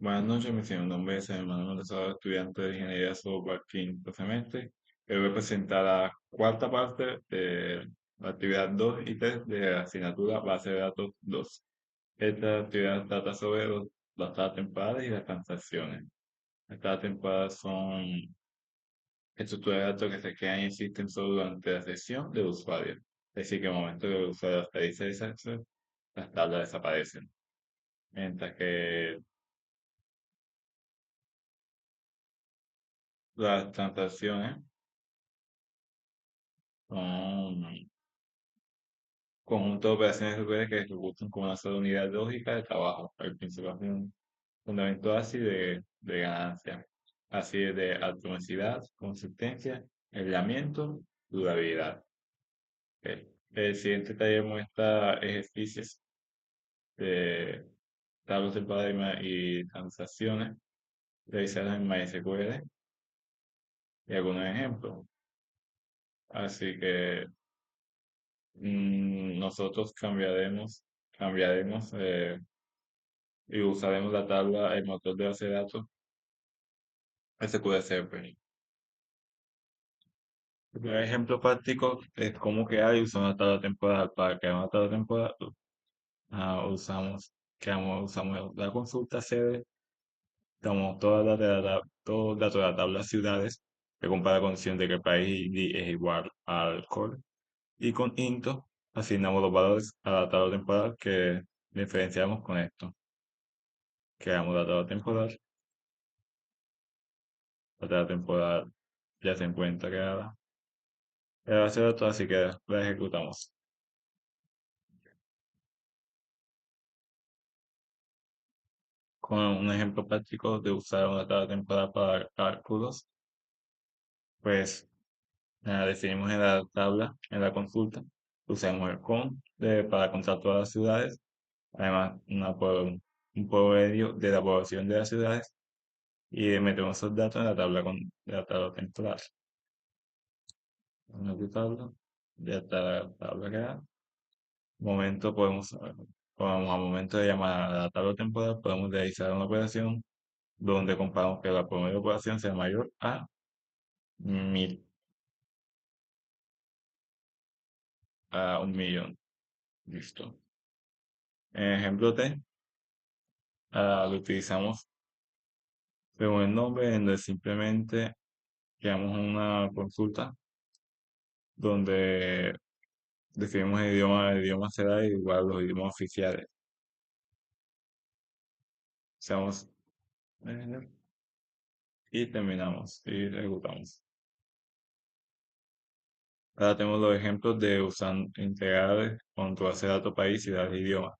Buenas noches, mi nombre es Manuel Rosado, estudiante de Ingeniería de Software quinto semestre. Hoy voy a presentar la cuarta parte de la actividad 2 y 3 de la asignatura Base de Datos 2. Esta actividad trata sobre las tablas temporales y las transacciones. Las tablas temporales son estructuras de datos que se crean y existen solo durante la sesión del usuario. Es decir, que en el momento que el usuario realiza esa acción, las tablas desaparecen. Mientras que las transacciones son conjunto de operaciones recurrentes que ejecutan como una sola unidad lógica de trabajo, el principal fundamento así de ganancia, así es de atomicidad, consistencia, aislamiento, durabilidad. El siguiente taller muestra ejercicios de tablas de paradigma y transacciones realizadas en MySQL y algunos ejemplos. Así que nosotros cambiaremos y usaremos la tabla, el motor de base de datos SQL Server. El primer ejemplo práctico es cómo crear y usar una tabla temporal. Para crear una tabla temporal, usamos la consulta sede, damos todos los datos de la tabla ciudades, que compara la condición de que el país ID es igual al core, y con into asignamos los valores a la tabla temporal que diferenciamos con esto. Creamos la tabla temporal, la tabla temporal ya se encuentra creada. La base de datos, así que la ejecutamos. Con un ejemplo práctico de usar una tabla temporal para cálculos, pues definimos en la tabla, en la consulta, usamos el para contar todas las ciudades, además un promedio de la población de las ciudades y metemos esos datos en la tabla, de la tabla temporal. En la tabla, ya está la tabla creada. Al momento de llamar a la tabla temporal, podemos realizar una operación donde comparamos que la promedio de población sea mayor a 1000, a 1.000.000. Listo. En ejemplo T, lo utilizamos según el nombre, en donde simplemente creamos una consulta donde definimos el idioma será igual a los idiomas oficiales. Seamos, eh, y terminamos y ejecutamos. Ahora tenemos los ejemplos de usar integrales con tu base de datos país, ciudad e idioma.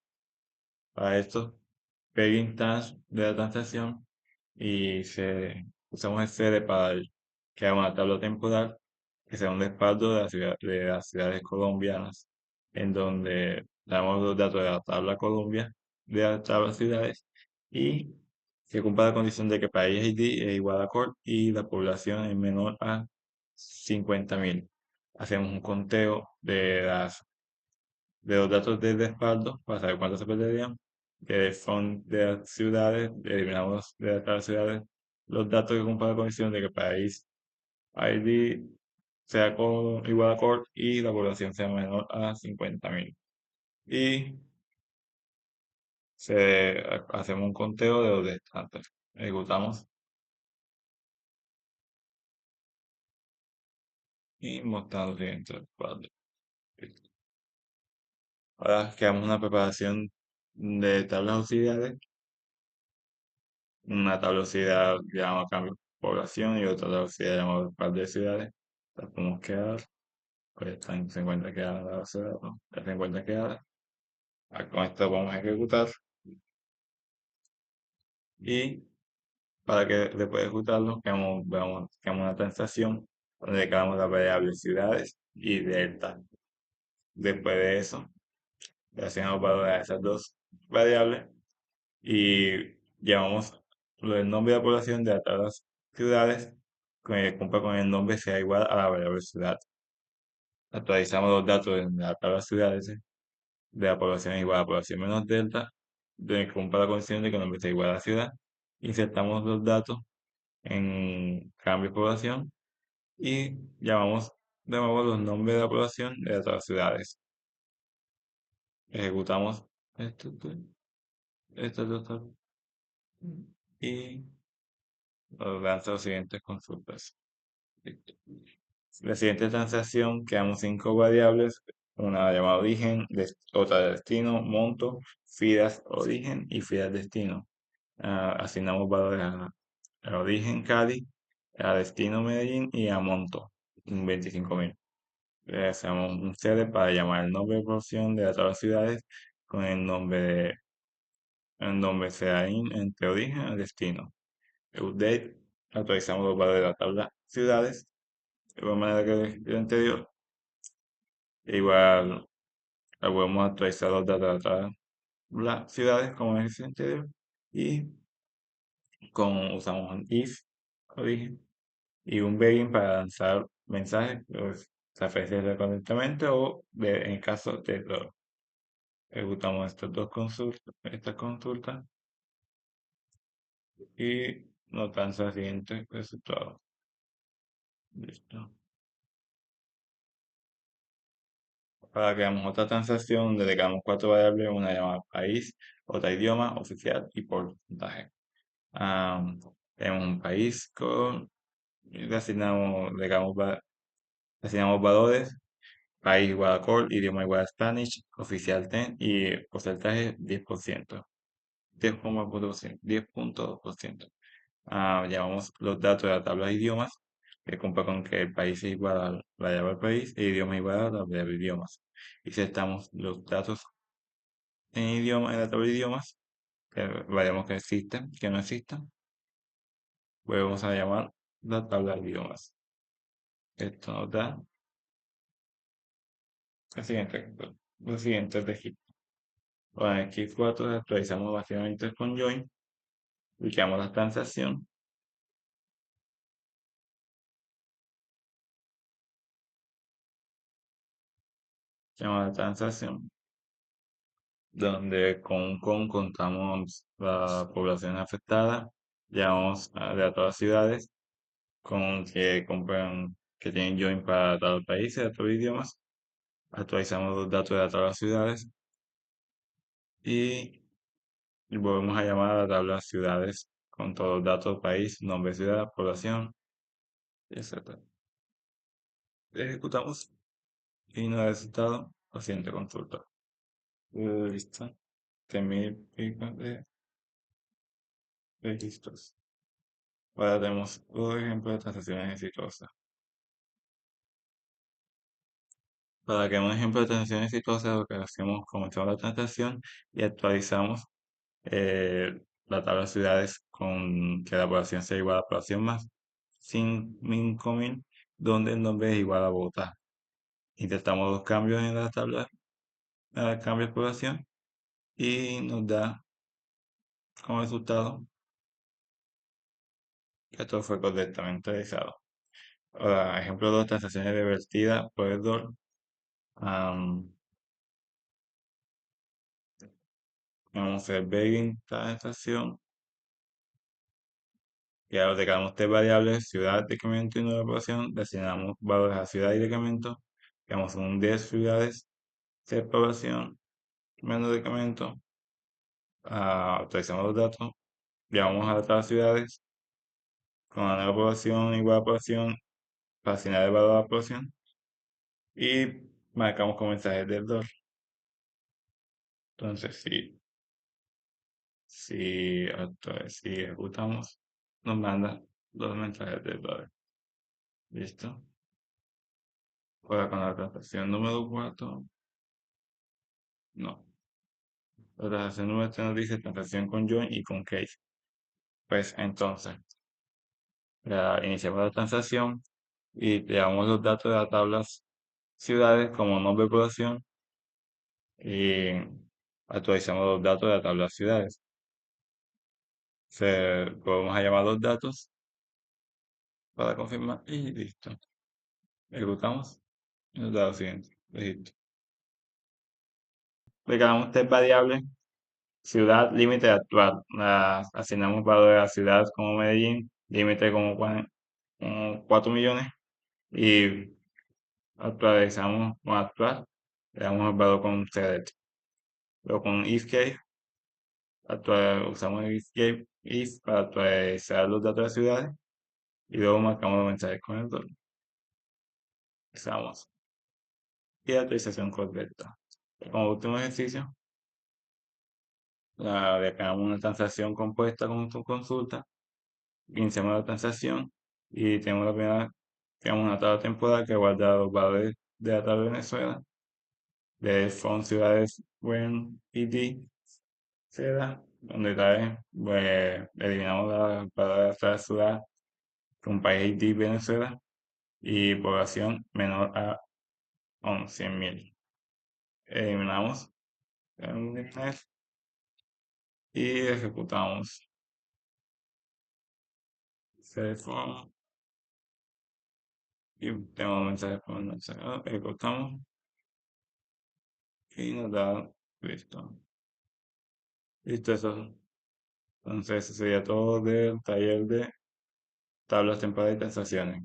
Para esto, pegue instance de la transacción y usamos el CD para crear una tabla temporal que sea un respaldo de las ciudades colombianas, en donde damos los datos de la tabla Colombia, de las tablas ciudades, y se cumpla la condición de que país ID es igual a COR y la población es menor a 50.000. Hacemos un conteo de los datos de respaldo para saber cuántos se perderían, que son de las ciudades, eliminamos de las ciudades los datos que cumplan la condición de que el país ID sea igual a core y la población sea menor a 50.000. Y hacemos un conteo de los restantes. Ejecutamos y mostramos los siguientes cuadros. Ahora creamos una preparación de tablas auxiliares. Una tabla auxiliar llamada cambio población y otra tabla auxiliar llamada par de ciudades. Las podemos crear. Pues se encuentra creada la base de datos. Ya se encuentra creada. Con esto vamos a ejecutar. Y para que después de ejecutarlo, creamos una transacción donde creamos las variables ciudades y delta. Después de eso, le hacemos valor a esas dos variables y llamamos el nombre de la población de todas las ciudades que cumpla con el nombre sea igual a la variable ciudad. Actualizamos los datos en la tabla ciudades de la población igual a la población menos delta, donde cumpla la condición de que el nombre sea igual a la ciudad, insertamos los datos en cambio de población y llamamos de nuevo los nombres de la población de todas las ciudades. Ejecutamos esto, esto, y nos lanza las siguientes consultas. La siguiente transacción, creamos 5 variables, una llamada origen, otra de destino, monto, fidas origen y fidas destino. Asignamos valores a origen Cali, a destino Medellín y a monto 25.000. Le hacemos un serie para llamar el nombre de porción de todas las ciudades con el nombre sea entre origen y destino. Update, actualizamos los valores de la tabla ciudades de igual manera que el anterior. Igual volvemos a actualizar los datos de todas las ciudades como en el anterior y usamos un if origen y un begging para lanzar mensajes, pues, referencias correctamente o en caso de error. Ejecutamos estas consultas y nos lanza el siguiente resultado. Listo. Ahora creamos otra transacción donde le damos 4 variables, una llamada país, otra idioma, oficial y porcentaje. Tenemos un país le asignamos, le asignamos valores, país igual a call, idioma igual a Spanish, oficial 10 y porcentaje 10%. 10.2%. Llamamos los datos de la tabla de idiomas, que cumple con que el país es igual a la variable del país e idioma igual a la variable de idiomas. Y si estamos los datos en la tabla de idiomas, que variamos que existen, que no existen, pues vamos a llamar la tabla de idiomas. Esto nos da los siguientes registros. Ahora en X4 actualizamos básicamente con join, ubicamos la transacción, llamamos la transacción, donde con contamos la población afectada, llamamos de todas las ciudades con que compran, que tienen join para todos los países, de todos los idiomas, actualizamos los datos de todas las ciudades y volvemos a llamar a la tabla ciudades con todos los datos, país, nombre, ciudad, población, etc. Ejecutamos y nos da resultado la siguiente consulta. Listo. 3.000 pico de registros. Ahora tenemos un ejemplo de transacciones exitosas. Para que un ejemplo de transacción exitosa, lo que hacemos, comenzamos la transacción y actualizamos la tabla de ciudades con que la población sea igual a la población más 5.000, donde el nombre es igual a Bogotá. Intentamos dos cambios en la tabla, cambio de población, y nos da como resultado que todo fue correctamente realizado. Ahora, ejemplo 2, transacciones revertidas por error. Vamos a hacer begging transacción. Y ahora declaramos 3 variables, ciudad, decremento y nueva población. Designamos valores a ciudad y decremento. Creamos un 10 ciudades, 6 población, menos decremento. Actualizamos los datos. Llamamos a otras ciudades con la nueva población igual a población para asignar el valor a la población. Y marcamos como mensajes del error. Entonces, si ejecutamos, nos manda los mensajes del error. ¿Listo? Ahora con la transacción número 4, no. La transacción número 3 nos dice transacción con join y con case. Pues entonces, iniciamos la transacción y le damos los datos de las tablas ciudades como nombre de población y actualizamos los datos de la tabla ciudades. Podemos llamar los datos para confirmar y listo. Ejecutamos y nos da lo siguiente. Listo. Le damos 3 variables Ciudad, límite actual. Asignamos valor a la ciudad como Medellín, límite como 4 millones y actualizamos con actual, le damos el valor con select. Luego con if case, usamos el if para actualizar los datos de las ciudades y luego marcamos los mensajes con el doble. Usamos y la actualización correcta. Como último ejercicio, declaramos una transacción compuesta con tu consulta, iniciamos la transacción y tenemos una tabla temporal que guarda los valores de la tabla de Venezuela, de font ciudades when id, seda, donde tal pues, eliminamos la palabra de la ciudad con país ID Venezuela y población menor a 100.000. Eliminamos el eliminar y ejecutamos. Select y tengo mensajes por mensaje. Ejecutamos y nos da listo. Listo, eso. Entonces, eso sería todo del taller de tablas temporales y transacciones.